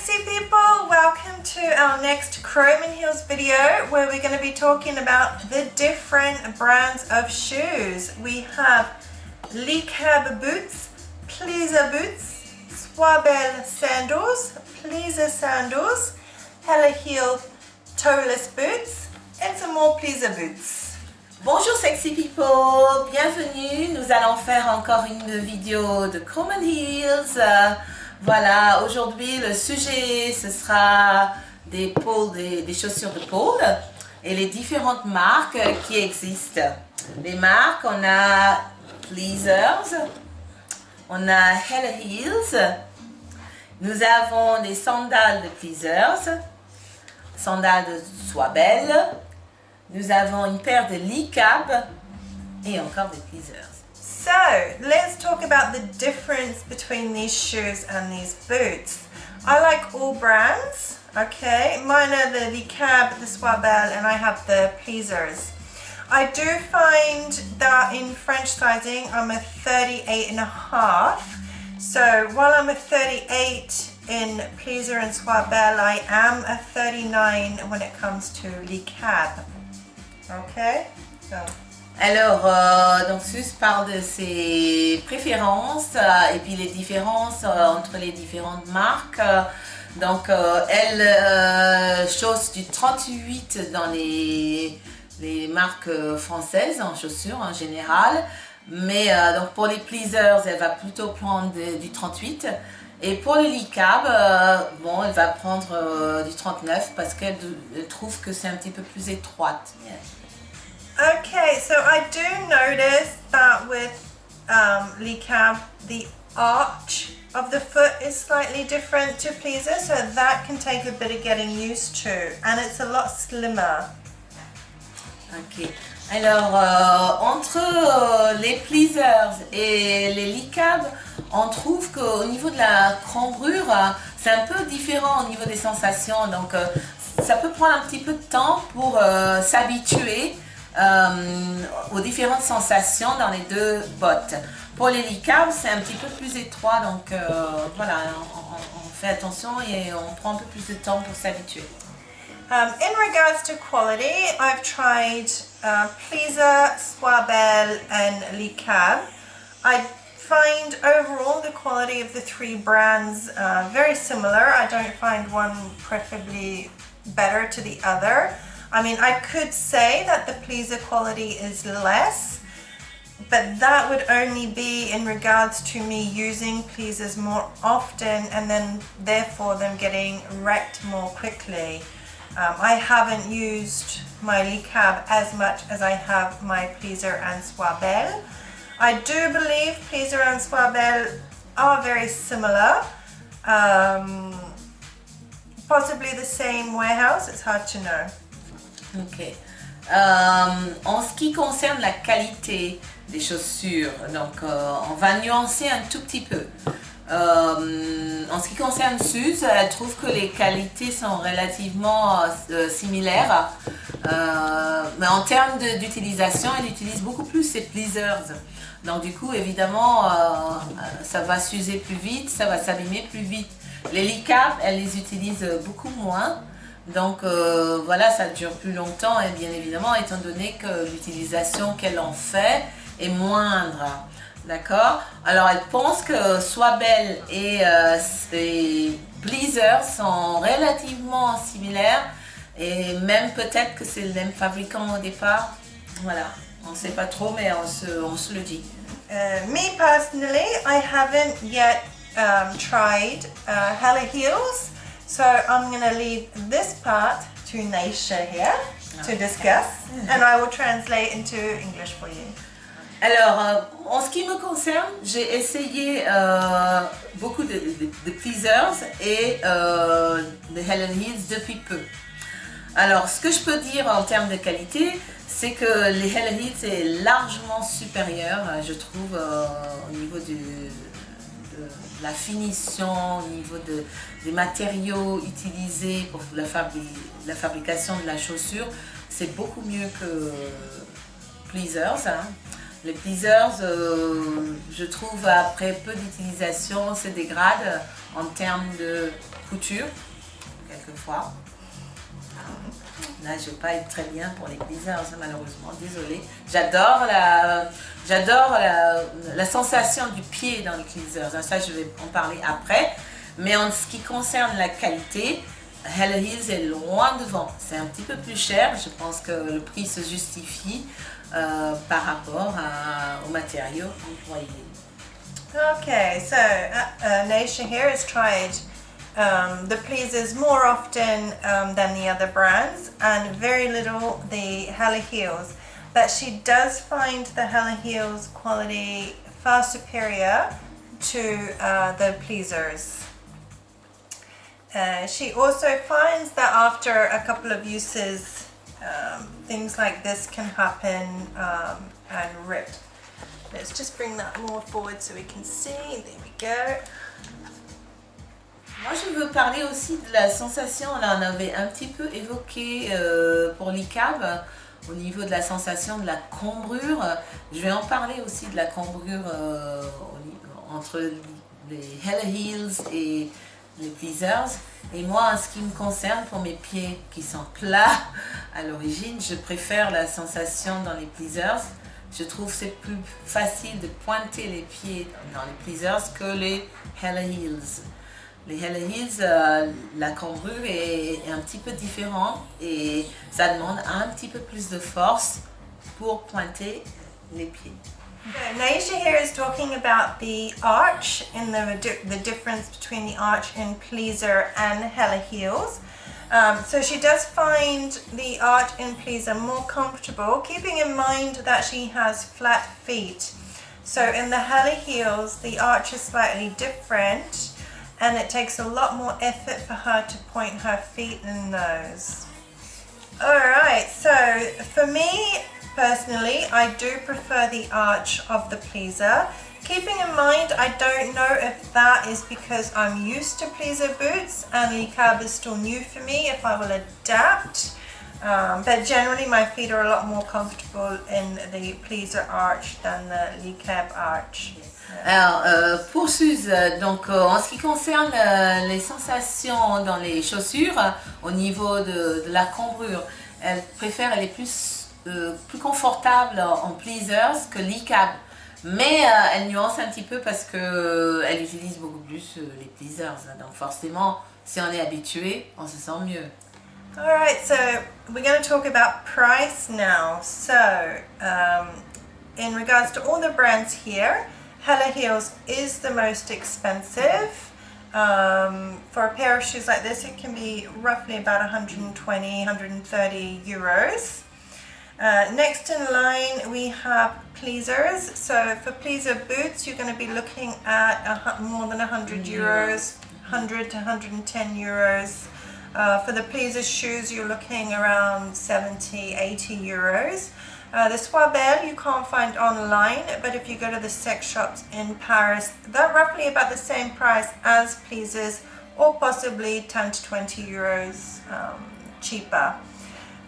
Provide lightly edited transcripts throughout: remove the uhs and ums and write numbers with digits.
sexy people, welcome to our next Chrome and Heels video where we're going to be talking about the different brands of shoes. We have Le Cab boots, Pleaser boots, Soibelle sandals, Pleaser sandals, Hella Heel toeless boots and some more Pleaser boots. Bonjour sexy people, bienvenue. Nous allons faire encore une vidéo de Chrome and Heels. Voilà, aujourd'hui le sujet ce sera des chaussures de pôle et les différentes marques qui existent. Les marques, on a Pleasers, on a Hella Heels, nous avons des sandales de Pleasers, sandales de Soibelle, nous avons une paire de Le Cab et encore des Pleasers. So, let's talk about the difference between these shoes and these boots. I like all brands, okay? Mine are the Le Cab, the Soibelle, and I have the Pleasers. I do find that in French sizing, I'm a 38 and a half. So, while I'm a 38 in Pleaser and Soibelle, I am a 39 when it comes to Le Cab. Okay? So. Alors, donc Suze parle de ses préférences et puis les différences entre les différentes marques. Donc, elle chausse du 38 dans les marques françaises en chaussures en général. Mais donc pour les Pleasers, elle va plutôt prendre du 38. Et pour les Le Cab, bon, elle va prendre du 39 parce qu'elle trouve que c'est un petit peu plus étroite. Yeah. Okay, so I do notice that with Le Cab, the arch of the foot is slightly different to Pleaser, so that can take a bit of getting used to, and it's a lot slimmer. Ok, alors entre les Pleasers et les Le Cab, on trouve qu'au niveau de la cambrure, c'est un peu différent au niveau des sensations, donc ça peut prendre un petit peu de temps pour s'habituer aux différentes sensations dans les deux bottes. Pour les Le Cab, c'est un petit peu plus étroit, donc voilà, on fait attention et on prend un peu plus de temps pour s'habituer. In regards to quality, I've tried Pleaser, Soibelle and Le Cab. I find overall the quality of the three brands very similar. I don't find one preferably better to the other. I mean, I could say that the Pleaser quality is less, but that would only be in regards to me using Pleasers more often and then therefore them getting wrecked more quickly. I haven't used my Le Cab as much as I have my Pleaser and Soibelle. I do believe Pleaser and Soibelle are very similar. Possibly the same warehouse, it's hard to know. Ok. En ce qui concerne la qualité des chaussures, donc on va nuancer un tout petit peu. En ce qui concerne Suze, elle trouve que les qualités sont relativement similaires, mais en termes d'utilisation, elle utilise beaucoup plus ses Pleasers. Donc du coup, évidemment, ça va s'user plus vite, ça va s'abîmer plus vite. Les Le Cab, elle les utilise beaucoup moins. Donc voilà, ça dure plus longtemps et bien évidemment étant donné que l'utilisation qu'elle en fait est moindre. D'accord? Alors elle pense que Soibelle et Pleaser sont relativement similaires et même peut-être que c'est le même fabricant au départ. Voilà, on ne sait pas trop mais on se le dit. Me personally, I haven't yet tried Hella Heels. So I'm going to leave this part to Naisha here to discuss, and I will translate into English for you. Alors, en ce qui me concerne, j'ai essayé beaucoup de Pleasers et de Hella Heels depuis peu. Alors, ce que je peux dire en termes de qualité, c'est que les Hella Heels est largement supérieur, je trouve, au niveau de la finition, au niveau des matériaux utilisés pour la fabrication de la chaussure. C'est beaucoup mieux que Pleasers. Hein. Les Pleasers, je trouve, après peu d'utilisation, se dégradent en termes de couture, quelquefois. Là, je vais pas être très bien pour les pleasers, malheureusement, désolée. J'adore la sensation du pied dans les pleasers. Ça, je vais en parler après. Mais en ce qui concerne la qualité, Hella Heels est loin devant. C'est un petit peu plus cher. Je pense que le prix se justifie par rapport aux matériaux employés. Okay, so Naisha here has tried the pleasers more often than the other brands, and very little the Hella Heels. But she does find the Hella Heels quality far superior to the pleasers. She also finds that after a couple of uses, things like this can happen and rip. Let's just bring that more forward so we can see. There we go. Moi, je veux parler aussi de la sensation, là on avait un petit peu évoqué pour l'ICAB, au niveau de la sensation de la cambrure. Je vais en parler aussi de la cambrure entre les Hella Heels et les pleasers. Et moi, en ce qui me concerne, pour mes pieds qui sont plats à l'origine, je préfère la sensation dans les pleasers. Je trouve que c'est plus facile de pointer les pieds dans les pleasers que les Hella Heels. Les Hella Heels, la cambrure est un petit peu différente et ça demande un petit peu plus de force pour pointer les pieds. Naisha here is talking about the arch and the difference between the arch in pleaser and Hella Heels. So she does find the arch in pleaser more comfortable, keeping in mind that she has flat feet. So in the Hella Heels, the arch is slightly different, and it takes a lot more effort for her to point her feet and nose. Alright, so for me personally, I do prefer the arch of the pleaser. Keeping in mind, I don't know if that is because I'm used to pleaser boots and Licab is still new for me, if I will adapt. But generally my feet are a lot more comfortable in the pleaser arch than the Licab arch. Alors, pour Suze, donc en ce qui concerne les sensations dans les chaussures, au niveau de la cambrure, elle est plus confortable en pleasers que l'ICAB. Mais elle nuance un petit peu parce qu'elle utilise beaucoup plus les pleasers. Donc forcément, si on est habitué, on se sent mieux. Alright, so we're going to talk about price now. So, in regards to all the brands here, Hella Heels is the most expensive. For a pair of shoes like this, it can be roughly about 120, 130 euros. Next in line we have pleasers. So for pleaser boots you're going to be looking at more than 100 euros, 100 to 110 euros. For the pleaser shoes you're looking around 70, 80 euros. The Soibel you can't find online, but if you go to the sex shops in Paris, they're roughly about the same price as pleasers, or possibly 10 to 20 euros cheaper.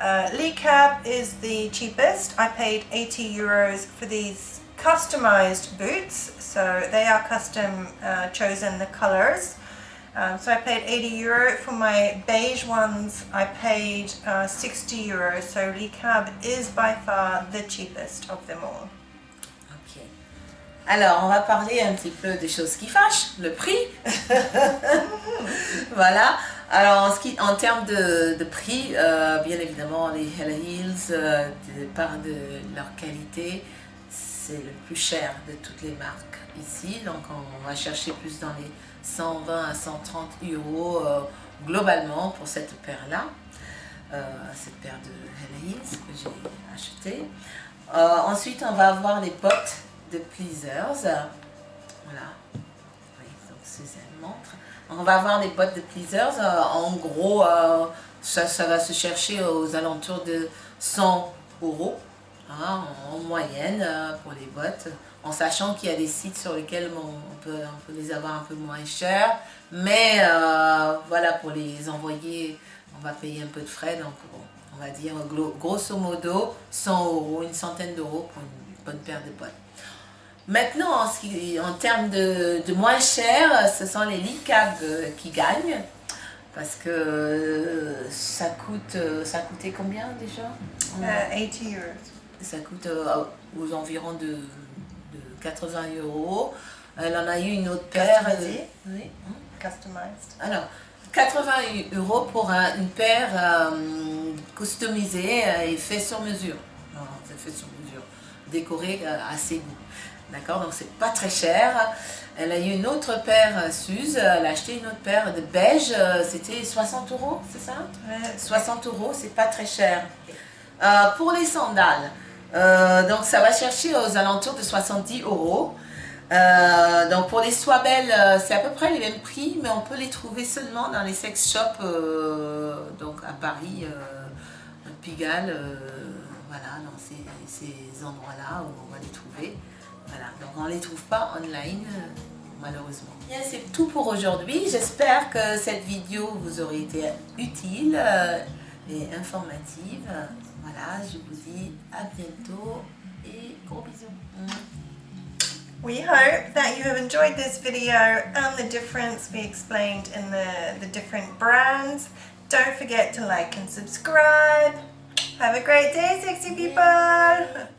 Licab is the cheapest. I paid 80 euros for these customized boots, so they are custom chosen the colors. So I paid 80 euro. For my beige ones I paid 60 euros, so Licab is by far the cheapest of them all. Ok. Alors on va parler un petit peu des choses qui fâchent, le prix. Voilà. Alors en termes de prix, bien évidemment les Hella Heels, par de leur qualité, c'est le plus cher de toutes les marques ici. Donc on va chercher plus dans les 120 à 130 euros globalement pour cette paire-là. Cette paire de Hella Heels que j'ai achetée. Ensuite on va avoir les bottes de pleasers. Voilà. Oui, donc Suzanne montre. On va avoir des bottes de pleasers, en gros ça va se chercher aux alentours de 100 euros hein, en moyenne pour les bottes, en sachant qu'il y a des sites sur lesquels on peut les avoir un peu moins chers, mais voilà, pour les envoyer on va payer un peu de frais, donc on va dire grosso modo 100 euros, une centaine d'euros pour une bonne paire de bottes. Maintenant, en termes de moins cher, ce sont les Licab qui gagnent. parce que ça coûtait combien déjà? 80 euros. Ça coûte aux environs de 80 euros. Elle en a eu une autre paire. Customisée. Oui. Customized. Alors, 80 euros pour une paire customisée et fait sur mesure. Non, c'est fait sur mesure. Décorée à ses goûts. D'accord, donc c'est pas très cher. Elle a eu une autre paire Suze. Elle a acheté une autre paire de beige. C'était 60 euros, c'est ça? Ouais. 60 euros, c'est pas très cher. Pour les sandales, donc ça va chercher aux alentours de 70 euros. Donc pour les Swabel, c'est à peu près les mêmes prix, mais on peut les trouver seulement dans les sex shops, donc à Paris, à Pigalle, voilà, dans ces endroits-là où on va les trouver. Voilà, donc on ne les trouve pas online, malheureusement. Bien, c'est tout pour aujourd'hui. J'espère que cette vidéo vous aurait été utile et informative. Voilà, je vous dis à bientôt et gros bisous. We hope that you have enjoyed this video and the difference we explained in the different brands. Don't forget to like and subscribe. Have a great day, sexy people!